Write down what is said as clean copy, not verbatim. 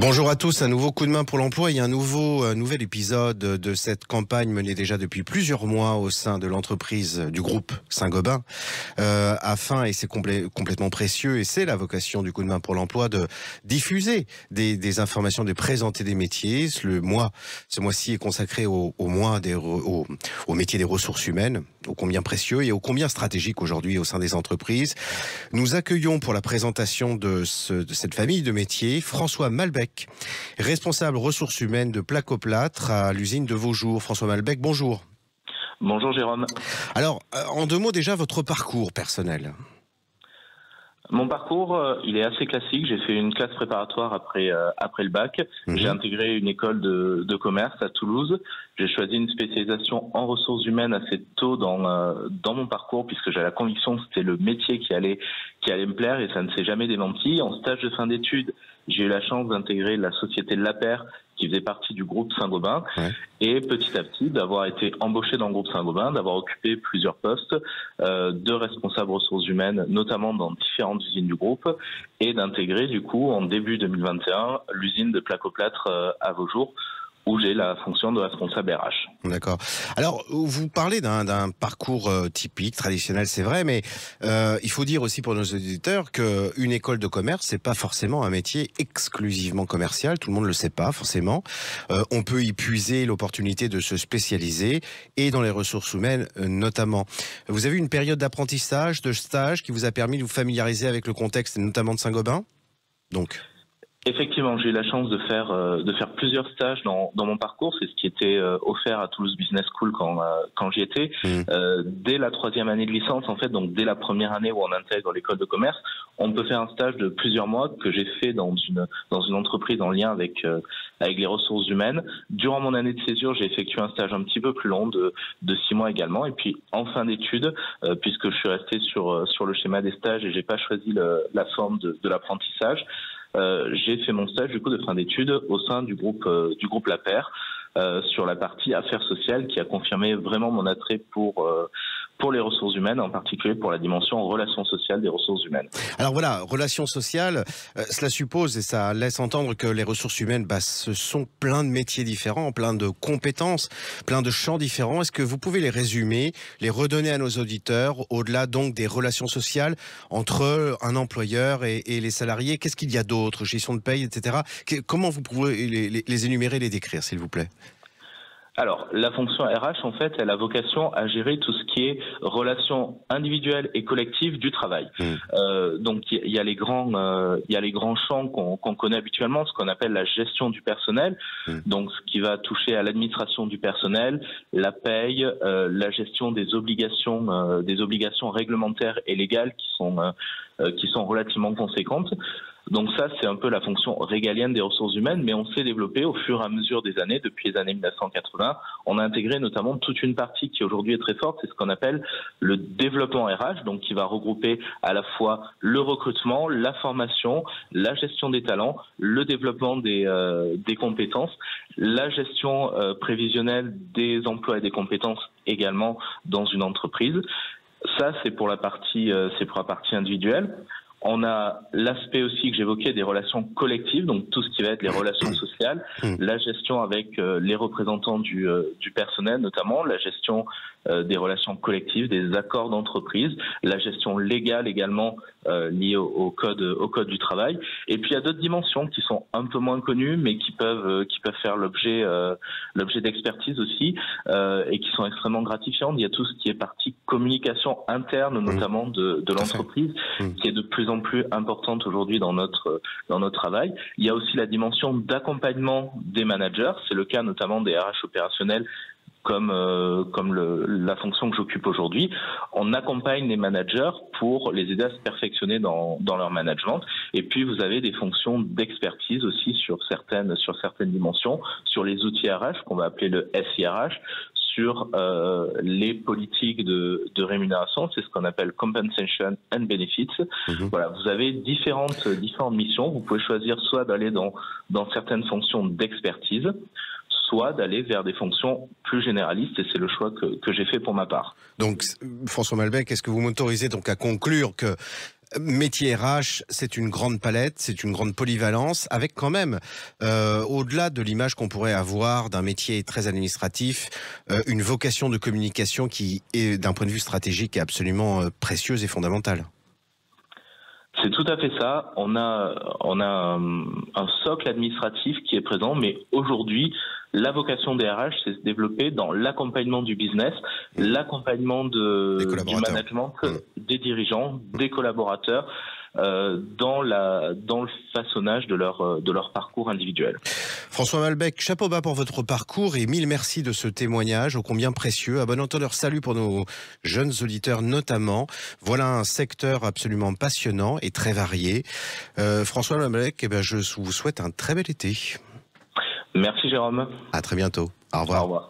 Bonjour à tous, un nouveau coup de main pour l'emploi et un nouvel épisode de cette campagne menée déjà depuis plusieurs mois au sein de l'entreprise du groupe Saint-Gobain, afin, et c'est complètement précieux, et c'est la vocation du coup de main pour l'emploi, de diffuser des informations, de présenter des métiers. Ce mois-ci est consacré au métier des ressources humaines, ô combien précieux et ô combien stratégique aujourd'hui au sein des entreprises. Nous accueillons pour la présentation de cette famille de métiers François Malbec, responsable ressources humaines de Placoplâtre à l'usine de Vaujours. François Malbec, bonjour. Bonjour Jérôme. Alors, en deux mots déjà, votre parcours personnel. Mon parcours, il est assez classique. J'ai fait une classe préparatoire après le bac. J'ai intégré une école de commerce à Toulouse. J'ai choisi une spécialisation en ressources humaines assez tôt dans mon parcours, puisque j'avais la conviction que c'était le métier qui allait me plaire, et ça ne s'est jamais démenti. En stage de fin d'études, j'ai eu la chance d'intégrer la société de La Paire, qui faisait partie du groupe Saint-Gobain, et petit à petit d'avoir été embauché dans le groupe Saint-Gobain, d'avoir occupé plusieurs postes de responsable ressources humaines, notamment dans différentes usines du groupe, et d'intégrer du coup en début 2021 l'usine de Placoplâtre à Vaujours, où j'ai la fonction de responsable RH. D'accord. Alors, vous parlez d'un parcours typique, traditionnel, c'est vrai, mais il faut dire aussi pour nos auditeurs qu'une école de commerce, c'est pas forcément un métier exclusivement commercial. Tout le monde le sait pas forcément. On peut y puiser l'opportunité de se spécialiser, et dans les ressources humaines notamment. Vous avez eu une période d'apprentissage, de stage, qui vous a permis de vous familiariser avec le contexte, notamment de Saint-Gobain, donc. Effectivement, j'ai eu la chance de faire plusieurs stages dans mon parcours. C'est ce qui était offert à Toulouse Business School quand j'y étais. Dès la troisième année de licence, en fait, donc dès la première année où on intègre l'école de commerce, on peut faire un stage de plusieurs mois que j'ai fait dans une entreprise en lien avec les ressources humaines. Durant mon année de césure, j'ai effectué un stage un petit peu plus long de 6 mois également. Et puis en fin d'études, puisque je suis resté sur le schéma des stages et j'ai pas choisi la forme de l'apprentissage, j'ai fait mon stage du coup de fin d'études au sein du groupe La Paire, sur la partie affaires sociales, qui a confirmé vraiment mon attrait pour les ressources humaines, en particulier pour la dimension relations sociales des ressources humaines. Alors voilà, relations sociales, cela suppose et ça laisse entendre que les ressources humaines, ce sont plein de métiers différents, plein de compétences, plein de champs différents. Est-ce que vous pouvez les résumer, les redonner à nos auditeurs, au-delà donc des relations sociales entre un employeur et les salariés? Qu'est-ce qu'il y a d'autre? Gestion de paye, etc. Comment vous pouvez les énumérer, les décrire, s'il vous plaît? Alors, la fonction RH, en fait, elle a vocation à gérer tout ce qui est relations individuelles et collectives du travail. Donc, il y a les grands champs qu'on connaît habituellement, ce qu'on appelle la gestion du personnel. Donc, ce qui va toucher à l'administration du personnel, la paye, la gestion des obligations réglementaires et légales qui sont relativement conséquentes. Donc ça, c'est un peu la fonction régalienne des ressources humaines, mais on s'est développé au fur et à mesure des années, depuis les années 1980. On a intégré notamment toute une partie qui aujourd'hui est très forte, c'est ce qu'on appelle le développement RH, donc qui va regrouper à la fois le recrutement, la formation, la gestion des talents, le développement des compétences, la gestion prévisionnelle des emplois et des compétences également dans une entreprise. Ça, c'est pour la partie individuelle. On a l'aspect aussi que j'évoquais des relations collectives, donc tout ce qui va être les relations sociales, la gestion avec les représentants du personnel notamment, la gestion des relations collectives, des accords d'entreprise, la gestion légale également liée au code du travail. Et puis il y a d'autres dimensions qui sont un peu moins connues, mais qui peuvent faire l'objet d'expertise aussi, et qui sont extrêmement gratifiantes. Il y a tout ce qui est partie communication interne, notamment de l'entreprise, qui est de plus en plus importante aujourd'hui dans notre travail. Il y a aussi la dimension d'accompagnement des managers. C'est le cas notamment des RH opérationnels, comme la fonction que j'occupe aujourd'hui. On accompagne les managers pour les aider à se perfectionner dans leur management. Et puis vous avez des fonctions d'expertise aussi sur certaines dimensions, sur les outils RH qu'on va appeler le SIRH, sur les politiques de rémunération, c'est ce qu'on appelle compensation and benefits. Voilà, vous avez différentes missions. Vous pouvez choisir soit d'aller dans certaines fonctions d'expertise, soit d'aller vers des fonctions plus généralistes, et c'est le choix que j'ai fait pour ma part. Donc, François Malbec, est-ce que vous m'autorisez donc à conclure que Métier RH, c'est une grande palette, c'est une grande polyvalence, avec quand même, au-delà de l'image qu'on pourrait avoir d'un métier très administratif, une vocation de communication qui est, d'un point de vue stratégique, est absolument précieuse et fondamentale. C'est tout à fait ça. On a un socle administratif qui est présent, mais aujourd'hui, la vocation des RH, c'est se développer dans l'accompagnement du business, l'accompagnement du management, des dirigeants, des collaborateurs, dans le façonnage de leur parcours individuel. François Malbec, chapeau bas pour votre parcours et mille merci de ce témoignage ô combien précieux. À bon entendeur, salut pour nos jeunes auditeurs notamment. Voilà un secteur absolument passionnant et très varié. François Malbec, je vous souhaite un très bel été. Merci Jérôme. À très bientôt. Au revoir. Au revoir.